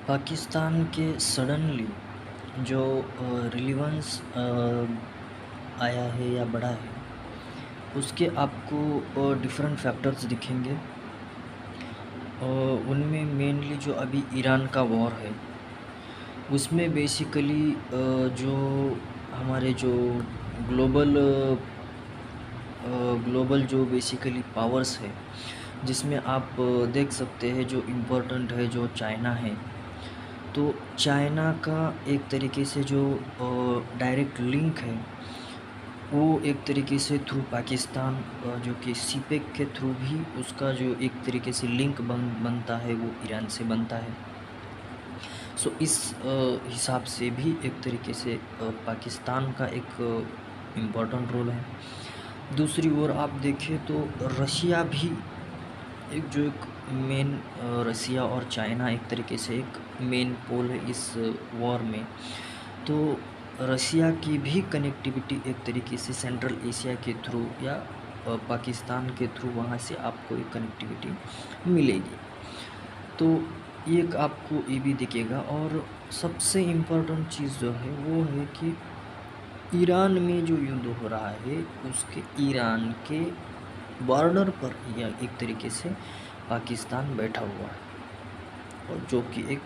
पाकिस्तान के सडनली जो रिलीवेंस आया है या बढ़ा है, उसके आपको डिफरेंट फैक्टर्स दिखेंगे। उनमें मेनली जो अभी ईरान का वॉर है, उसमें बेसिकली जो हमारे जो ग्लोबल ग्लोबल जो बेसिकली पावर्स है, जिसमें आप देख सकते हैं जो इम्पोर्टेंट है जो चाइना है। तो चाइना का एक तरीके से जो डायरेक्ट लिंक है, वो एक तरीके से थ्रू पाकिस्तान जो कि सीपेक के थ्रू भी उसका जो एक तरीके से लिंक बनता है, वो ईरान से बनता है। सो इस हिसाब से भी एक तरीके से पाकिस्तान का एक इम्पोर्टेंट रोल है। दूसरी ओर आप देखें तो रशिया भी एक मेन रसिया और चाइना एक तरीके से एक मेन पोल है इस वॉर में। तो रसिया की भी कनेक्टिविटी एक तरीके से सेंट्रल एशिया के थ्रू या पाकिस्तान के थ्रू वहाँ से आपको एक कनेक्टिविटी मिलेगी। तो एक आपको ये भी दिखेगा। और सबसे इम्पोर्टेंट चीज़ जो है वो है कि ईरान में जो युद्ध हो रहा है, उसके ईरान के बॉर्डर पर या एक तरीके से पाकिस्तान बैठा हुआ है, और जो कि एक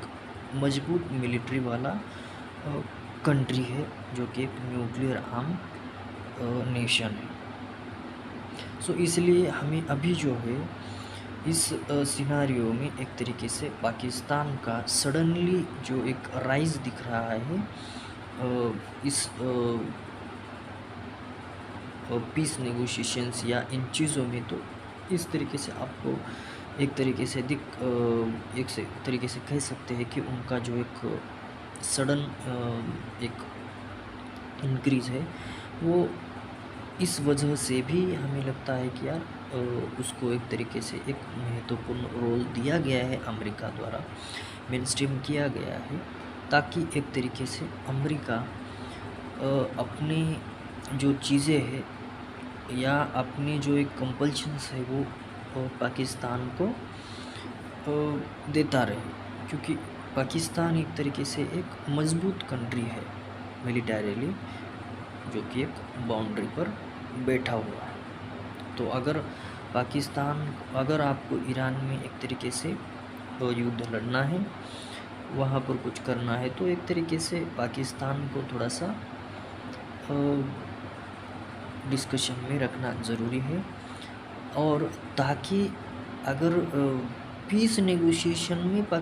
मजबूत मिलिट्री वाला कंट्री है, जो कि एक न्यूक्लियर आर्म नेशन है। सो इसलिए हमें अभी जो है इस सिनारियो में एक तरीके से पाकिस्तान का सडनली जो एक राइज दिख रहा है इस पीस नेगोशिएशंस या इन चीज़ों में। तो इस तरीके से आपको एक तरीके से तरीके से कह सकते हैं कि उनका जो एक सडन एक इंक्रीज़ है, वो इस वजह से भी हमें लगता है कि यार उसको एक तरीके से एक महत्वपूर्ण रोल दिया गया है, अमेरिका द्वारा मेनस्ट्रीम किया गया है, ताकि एक तरीके से अमेरिका अपनी जो चीज़ें हैं या अपनी जो एक कंपल्शंस है वो पाकिस्तान को देता रहे। क्योंकि पाकिस्तान एक तरीके से एक मजबूत कंट्री है मिलिटरीली, जो कि एक बाउंड्री पर बैठा हुआ है। तो अगर आपको ईरान में एक तरीके से युद्ध लड़ना है, वहाँ पर कुछ करना है, तो एक तरीके से पाकिस्तान को थोड़ा सा डिस्कशन में रखना ज़रूरी है। और ताकि अगर पीस नेगोशिएशन में